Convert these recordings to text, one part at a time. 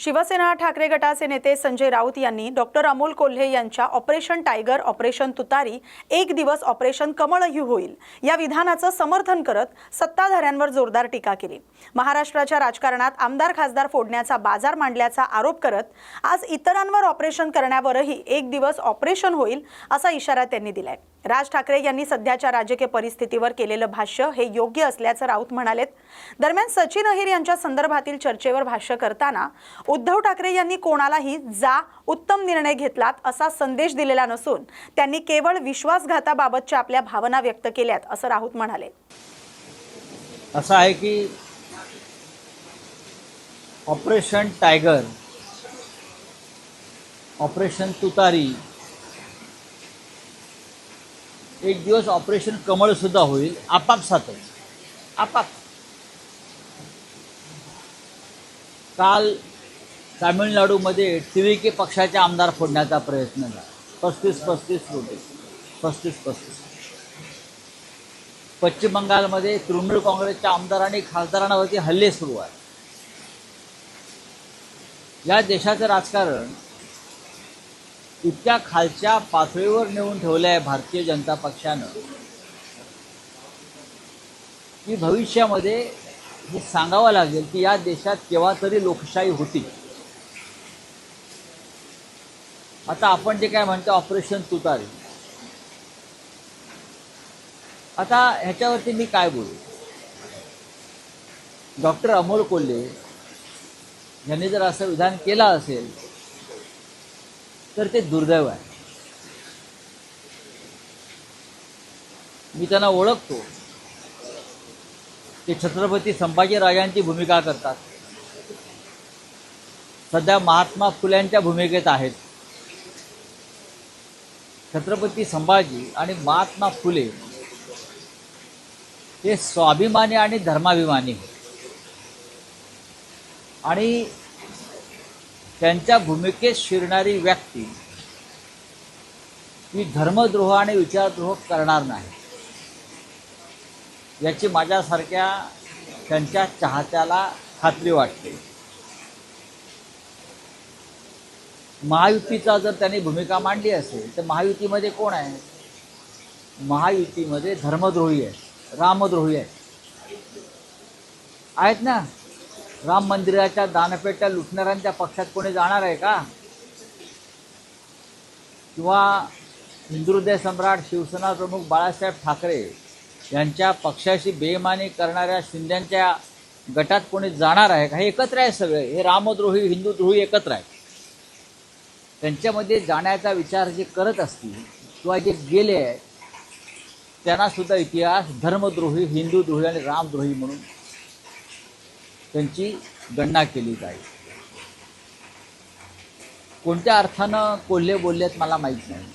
शिवसेना ठाकरे गटाचे नेते संजय राऊत यांनी डॉक्टर अमोल कोल्हे यांच्या ऑपरेशन टायगर, ऑपरेशन तुतारी, एक दिवस ऑपरेशन कमळही होईल या विधानाचं समर्थन करत सत्ताधाऱ्यांवर जोरदार टीका केली। महाराष्ट्राच्या राजकारणात आमदार खासदार फोडण्याचा बाजार मांडल्याचा आरोप करत आज इतरांवर ऑपरेशन करण्यावरही एक दिवस ऑपरेशन होईल असा इशारा त्यांनी दिलाय। राज ठाकरे यांनी सध्याच्या राजकीय परिस्थितीवर केलेलं भाष्य हे योग्य असल्याचं राऊत म्हणालेत। दरम्यान सचिन अहिर यांच्या संदर्भातील चर्चेवर भाष्य करताना उद्धव ठाकरे यांनी कोणालाही जा उत्तम निर्णय घेतलात असा संदेश दिलेला नसून त्यांनी केवळ विश्वासघाताबाबतच्या आपल्या भावना व्यक्त केल्यात असं राऊत म्हणाले। असं आहे की ऑपरेशन टायगर, ऑपरेशन तुतारी, एक दिवस ऑपरेशन कमळ सुद्धा होईल आपापसातच। काल तामिळनाडूमध्ये TVK पक्षाचे आमदार फोडण्याचा प्रयत्न झाला। 35 होते, 35। पश्चिम बंगालमध्ये तृणमूल काँग्रेसच्या आमदार आणि खासदारांवरती हल्ले सुरू आहेत। या देशाचं राजकारण इतक्या खालच्या पातळीवर नेऊन ठेवलं आहे भारतीय जनता पक्षानं की भविष्यामध्ये हे सांगावं लागेल की या देशात केव्हा तरी लोकशाही होती। आता आपण जे काय म्हणतो ऑपरेशन तुतारी, आता ह्याच्यावरती मी काय बोलू? डॉक्टर अमोल कोल्हे यांनी जर असं विधान केलं असेल तर ते दुर्दैव आहे। मी त्यांना ओळखतो, ते छत्रपती संभाजीराजांची भूमिका करतात, सध्या महात्मा फुल्यांच्या भूमिकेत आहेत। छत्रपती संभाजी आणि महात्मा फुले हे स्वाभिमानी आणि धर्माभिमानी आणि त्यांच्या भूमिकेत शिरणारी व्यक्ती ही धर्मद्रोह आणि विचारद्रोह करणार नाही याची माझ्यासारख्या त्यांच्या चाहत्याला खात्री वाटते। महायुतीचा जर त्यांनी भूमिका मांडली असेल तर महायुतीमध्ये कोण आहे? महायुतीमध्ये धर्मद्रोही आहेत, रामद्रोही आहेत ना। राम मंदिराच्या दानपेट्या लुटणाऱ्यांच्या पक्षात कोणी जाणार आहे का? किंवा हिंदू हृदय सम्राट शिवसेना प्रमुख बाळासाहेब ठाकरे यांच्या पक्षाशी बेईमानी करणाऱ्या शिंद्यांच्या गटात कोणी जाणार आहे का? हे एकत्र आहे सगळे, हे रामद्रोही हिंदूद्रोही एकत्र आहे। त्यांच्यामध्ये जाण्याचा विचार जे करत असतील किंवा जे गेले आहेत त्यांना सुद्धा इतिहास धर्मद्रोही, हिंदूद्रोही आणि रामद्रोही म्हणून त्यांची गणना केली जाईल। कोणत्या अर्थानं कोल्हे बोललेत मला माहीत नाही,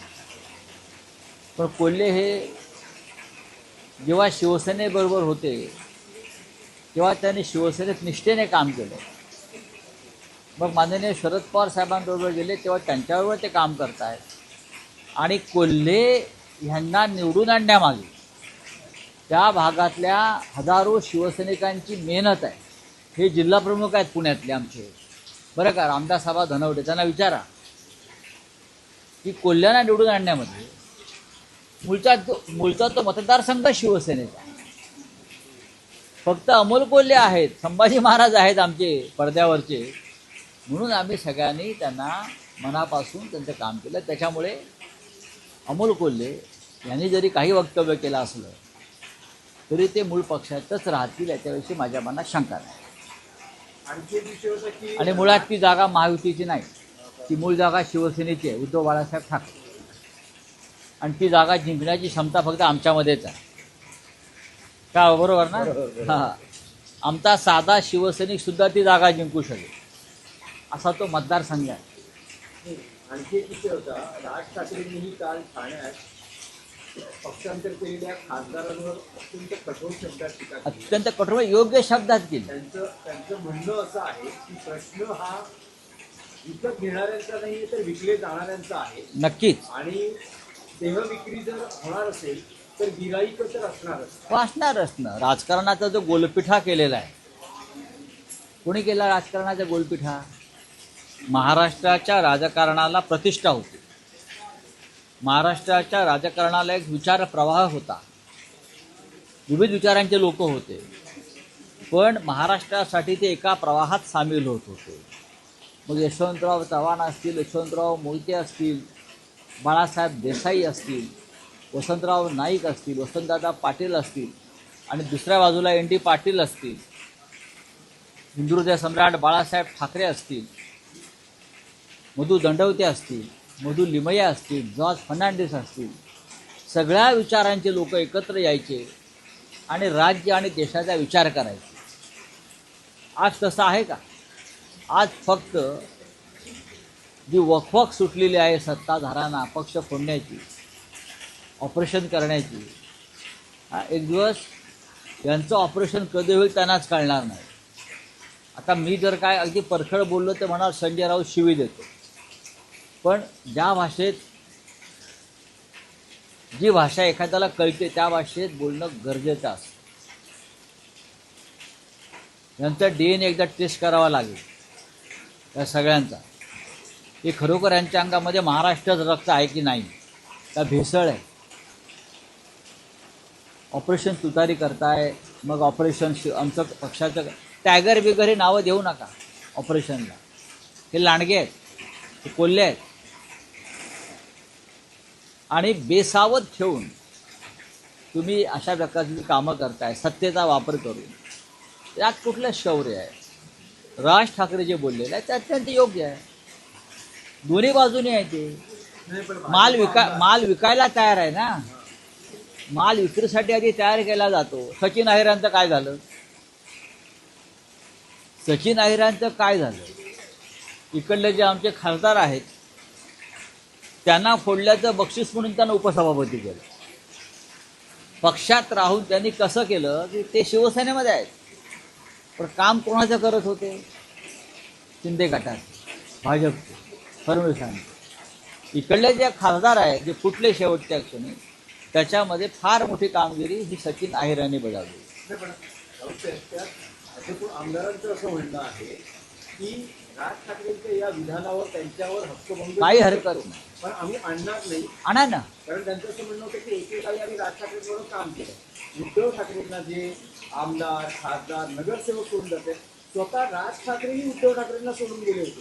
पण कोल्हे हे जेव्हा शिवसेनेबरोबर होते तेव्हा त्यांनी शिवसेनेत निष्ठेने काम केलं। मग माननीय शरद पवार साहेबांबरोबर गेले तेव्हा त्यांच्याबरोबर ते काम करत आहेत। आणि कोल्हे ह्यांना निवडून आणण्यामागे त्या भागातल्या हजारो शिवसैनिकांची मेहनत आहे। हे जिल्हाप्रमुख आहेत पुण्यातले आमचे, बरं का, रामदास आबा धनवडे, त्यांना विचारा की कोल्ह्यांना निवडून आणण्यामध्ये मूळचा तो मतदारसंघ शिवसेनेचा, फक्त अमोल कोल्हे आहेत, संभाजी महाराज आहेत आमचे पडद्यावरचे, म्हणून आम्ही सगळ्यांनी त्यांना मनापासून त्यांचं काम केलं। त्याच्यामुळे अमोल कोल्हे यांनी जरी काही वक्तव्य केलं असलं तरी ते मूळ पक्षातच राहतील याच्याविषयी माझ्या मनात शंका नाही। आणि मुळात ती जागा महायुतीची नाही, ती मूळ जागा शिवसेनेची आहे, उद्धव बाळासाहेब ठाकरे, आणि ती जागा जिंकण्याची क्षमता फक्त आमच्यामध्येच आहे का? बरोबर ना? हां, आमचा साधा शिवसैनिक सुद्धा ती जागा जिंकू शकेल असा तो मतदारसंघ आहे। आणखी एक विषय होता, राज ठाकरेंनीही काल ठाण्यात पक्षांतर केलेल्या खासदारांवर अत्यंत कठोर शब्दात टीका केली। अत्यंत कठोर योग्य शब्दात केली। त्यांचं म्हणणं असं आहे की प्रश्न हा विकत घेणाऱ्यांचा नाही तर विकले जाणाऱ्यांचा आहे। नक्कीच। आणि देह विक्री जर होणार असेल तर गिराईक तर असणारच ना। राजकारणाचा जो गोलपिठा केलेला आहे, कोणी केला राजकारणाचा गोलपिठा? महाराष्ट्राच्या राजकारणाला प्रतिष्ठा होती. महाराष्ट्राच्या राजकारणाला एक विचार प्रवाह होता. विविध विचारांचे लोक होते, पण महाराष्ट्रासाठी ते एका प्रवाहात सामील होत होते. मग यशवंतराव चव्हाण असतील, यशवंतराव मोहिते असतील, बाळासाहेब देसाई असतील, वसंतराव नाईक असतील, वसंतदादा पाटील असतील, आणि दुसऱ्या बाजूला एन डी पाटील असतील, हिंदुहृदय सम्राट बाळासाहेब ठाकरे असतील, मधु दंडवते असतील, मधु लिमया असतील, जॉर्ज फर्नांडिस असतील, सगळ्या विचारांचे लोक एकत्र यायचे आणि राज्य आणि देशाचा विचार करायचे. आज तसं आहे का? आज फक्त जी वखवख सुटलेली आहे सत्ताधाऱ्यांना पक्ष फोडण्याची, ऑपरेशन करण्याची, एक दिवस यांचं ऑपरेशन कधी होईल त्यांनाच कळणार नाही. आता मी जर काय अगदी परखड बोललो तर म्हणा संजय राऊत शिवी देतो, पण ज्या भाषेत जी भाषा एखाद्याला कळते त्या भाषेत बोलणं गरजेचं असतं. यांचा DNA एकदा टेस्ट करावा लागेल या सगळ्यांचा, की खरोखर यांच्या अंगामध्ये महाराष्ट्राचं रक्त आहे की नाही, का भेसळ आहे. ऑपरेशन तुतारी करताय, मग ऑपरेशन आमचं पक्षाचं टायगर बिगर हे नावं देऊ नका ऑपरेशनला. हे लांडगे आहेत, हे कोल्हे आहेत, आणि बेसावध ठेवून तुम्ही अशा प्रकारची कामं करताय सत्तेचा वापर करून. यात कुठलं शौर्य आहे? राज ठाकरे जे बोललेलं आहे ते अत्यंत योग्य आहे. दोन्ही बाजूने आहे ते. माल विकायला तयार आहे ना, माल विक्रीसाठी आधी तयार केला जातो. सचिन अहिरांचं काय झालं? सचिन अहिरांचं काय झालं? इकडले जे आमचे खासदार आहेत त्यांना फोडल्याचं बक्षीस म्हणून त्यांना उपसभापती केलं. पक्षात राहून त्यांनी कसं केलं की ते शिवसेनेमध्ये आहेत, पण काम कोणाचं करत होते? शिंदे गटात, भाजपचे, फडणवीसांचे. इकडले जे खासदार आहेत जे फुटले शेवटच्या क्षणी, त्याच्यामध्ये फार मोठी कामगिरी ही सचिन अहिरांनी बजावली. भाजप आमदारांचं असं म्हणणं आहे की राज ठाकरेंच्या या विधानावर त्यांच्यावर हक्कभंग काही हरकत नाही, पण आम्ही आणणार नाही. आणा ना. कारण त्यांचं असं म्हणणं होतं की एकेकाळी आम्ही राज ठाकरेंबरोबर काम केलं. उद्धव ठाकरेंना जे आमदार, खासदार, नगरसेवक सोडून जाते, स्वतः राज ठाकरेही उद्धव ठाकरेंना सोडून गेले होते.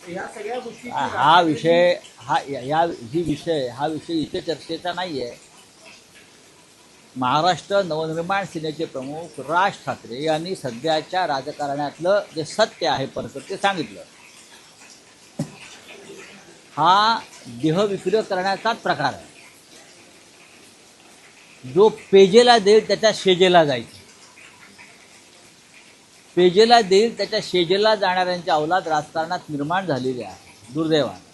ह्या सगळ्या गोष्टी हा विषय इथे चर्चेचा नाही आहे. महाराष्ट्र नवनिर्माण सेनेचे प्रमुख राज ठाकरे यांनी सध्याच्या राजकारणातलं जे सत्य आहे परत ते सांगितलं. हा देहविक्रय करण्याचाच प्रकार आहे. जो पेजेला देईल त्याच्या शेजेला जायचं, पेजेला देईल त्याच्या शेजेला जाणाऱ्यांच्या अवलाद राजकारणात निर्माण झालेली आहे दुर्दैवाने.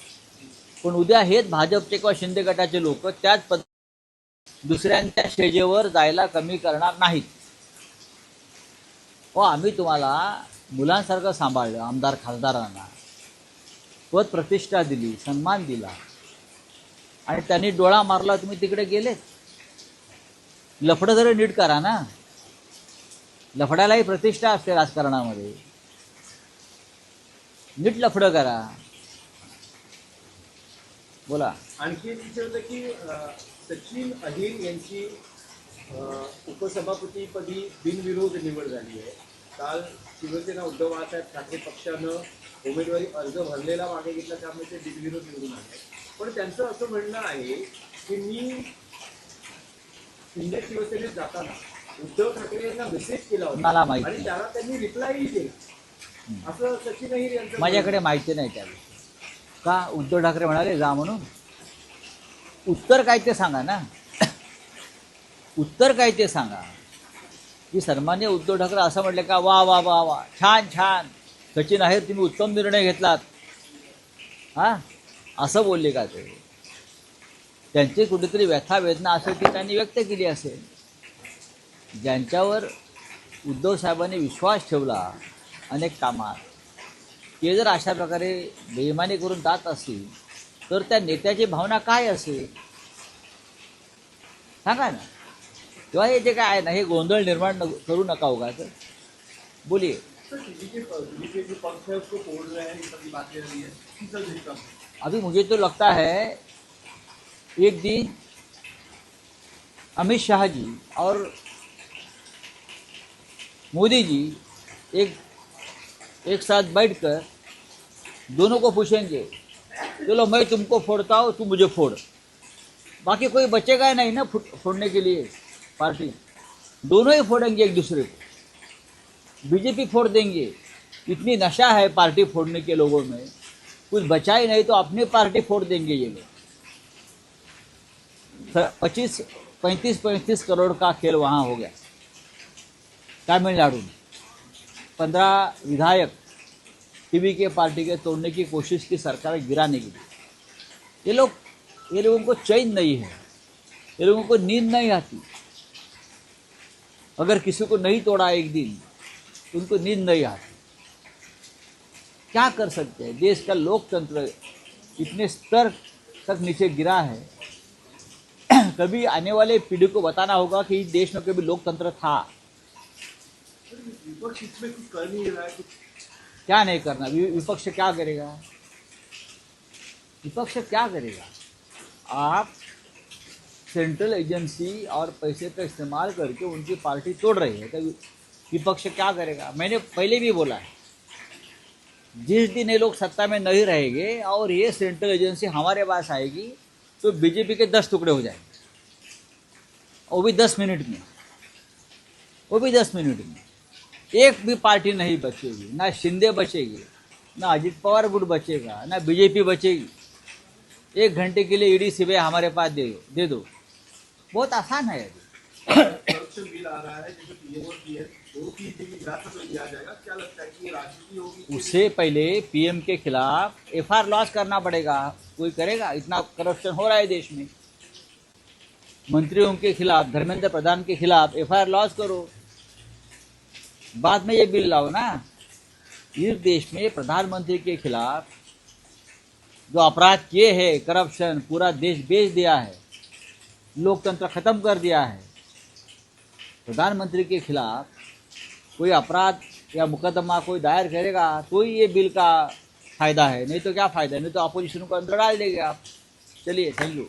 पण उद्या हेच भाजपचे किंवा शिंदे गटाचे लोक त्याच दुसऱ्यांच्या शेजेवर जायला कमी करणार नाहीत. आम्ही तुम्हाला मुलांसारखं सांभाळलं, आमदार खासदारांना पद प्रतिष्ठा दिली, सन्मान दिला, आणि त्यांनी डोळा मारला, तुम्ही तिकडे गेलेत. लफडं जरी नीट करा ना, लफड्यालाही प्रतिष्ठा असते राजकारणामध्ये. नीट लफडं करा. बोला. आणखी एक विषय होतं की सचिन अहिर यांची उपसभापतीपदी बिनविरोध निवड झाली आहे. काल शिवसेना उद्धव बाळासाहेब ठाकरे पक्षानं उमेदवारी अर्ज भरलेला मागे घेतला, त्यामुळे ते बिनविरोध निवडून आले. पण त्यांचं असं म्हणणं आहे की मी शिंदे शिवसेनेत जाताना उद्धव ठाकरे यांना मेसेज केला होता आणि त्याला त्यांनी रिप्लायही केला, असं सचिन अहिर यांचं. माझ्याकडे माहिती नाही त्यावेळी का उद्धव ठाकरे म्हणाले जा म्हणून. उत्तर काय ते सांगा ना. उत्तर काय ते सांगा की सन्मान्य उद्धव ठाकरे असं म्हटले का वा वा वा वा छान छान सचिन अहिर तुम्ही उत्तम निर्णय घेतलात, हां असं बोलले का ते? त्यांची कुठेतरी व्यथा वेदना असेल ती त्यांनी व्यक्त केली असेल. ज्यांच्यावर उद्धव साहेबांनी विश्वास ठेवला अनेक कामात, ते जर अशा प्रकारे बेईमानी करून जात असतील तर त्या नेत्याची भावना काय असेल सांगा ना. तेव्हा हे जे काय आहे ना, हे गोंधळ निर्माण करू नका उगाच. बोलिये. सर टीवी के जो पक्ष है उसको तोड़ रहे हैं, इस तरह की बातें आ रही है, किस तरह देखते हैं? अभी मुझे तो लगता है एक दिन अमित शाह जी और मोदी जी एक साथ बैठकर दोनों को पूछेंगे, चलो मैं तुमको फोड़ता हूँ, तुम मुझे फोड़। बाकी कोई बचेगा ही नहीं ना फोड़ने के लिए पार्टी। दोनों ही फोड़ेंगे एक दूसरे को। बीजेपी फोड़ देंगे। इतनी नशा है पार्टी फोड़ने के लोगों में, कुछ बचा ही नहीं तो अपनी पार्टी फोड़ देंगे ये लोग। 35 करोड़ का खेल वहाँ हो गया तमिलनाडु में। 15 विधायक टीवी के पार्टी के तोड़ने की कोशिश की सरकार गिराने की। ये लोगों को चैन नहीं है, ये लोगों को नींद नहीं आती। अगर किसी को नहीं तोड़ा एक दिन तो उनको नींद नहीं आती। क्या कर सकते हैं? देश का लोकतंत्र इतने स्तर तक नीचे गिरा है। कभी आने वाले पीढ़ी को बताना होगा कि इस देश में कभी लोकतंत्र था। विपक्ष इसमें कुछ कर नहीं रहा है, कुछ क्या नहीं करना? विपक्ष क्या करेगा? विपक्ष क्या करेगा? आप सेंट्रल एजेंसी और पैसे का इस्तेमाल करके उनकी पार्टी तोड़ रही है, तो विपक्ष क्या करेगा? मैंने पहले भी बोला है, जिस दिन ये लोग सत्ता में नहीं रहेंगे और ये सेंट्रल एजेंसी हमारे पास आएगी तो बीजेपी के 10 टुकड़े हो जाएंगे, वो भी 10 मिनट में। वो भी 10 मिनट में एक भी पार्टी नहीं बचेगी। ना शिंदे बचेगी, ना अजित पवार गुट बचेगा, ना बीजेपी बचेगी। 1 घंटे के लिए ईडी सीबीआई हमारे पास दे दो। बहुत आसान है। करप्शन बिल आ रहा है, जैसे पीएम और पीएम दोनों की हिरासत में लिया जाएगा। क्या लगता है कि ये राजनीति होगी? उससे पहले पीएम के खिलाफ एफआईआर लॉन्च करना पड़ेगा। कोई करेगा? इतना करप्शन हो रहा है देश में। मंत्रियों के खिलाफ, धर्मेंद्र प्रधान के खिलाफ एफआईआर लॉन्च करो, बाद में ये बिल लाओ ना। इस देश में प्रधानमंत्री के खिलाफ जो अपराध किए हैं, करप्शन, पूरा देश बेच दिया है, लोकतंत्र खत्म कर दिया है। प्रधानमंत्री के खिलाफ कोई अपराध या मुकदमा कोई दायर करेगा तो ही ये बिल का फायदा है, नहीं तो क्या फायदा है? नहीं तो अपोजिशन को अंदर डाल देंगे आप। चलिए, थैंक यू।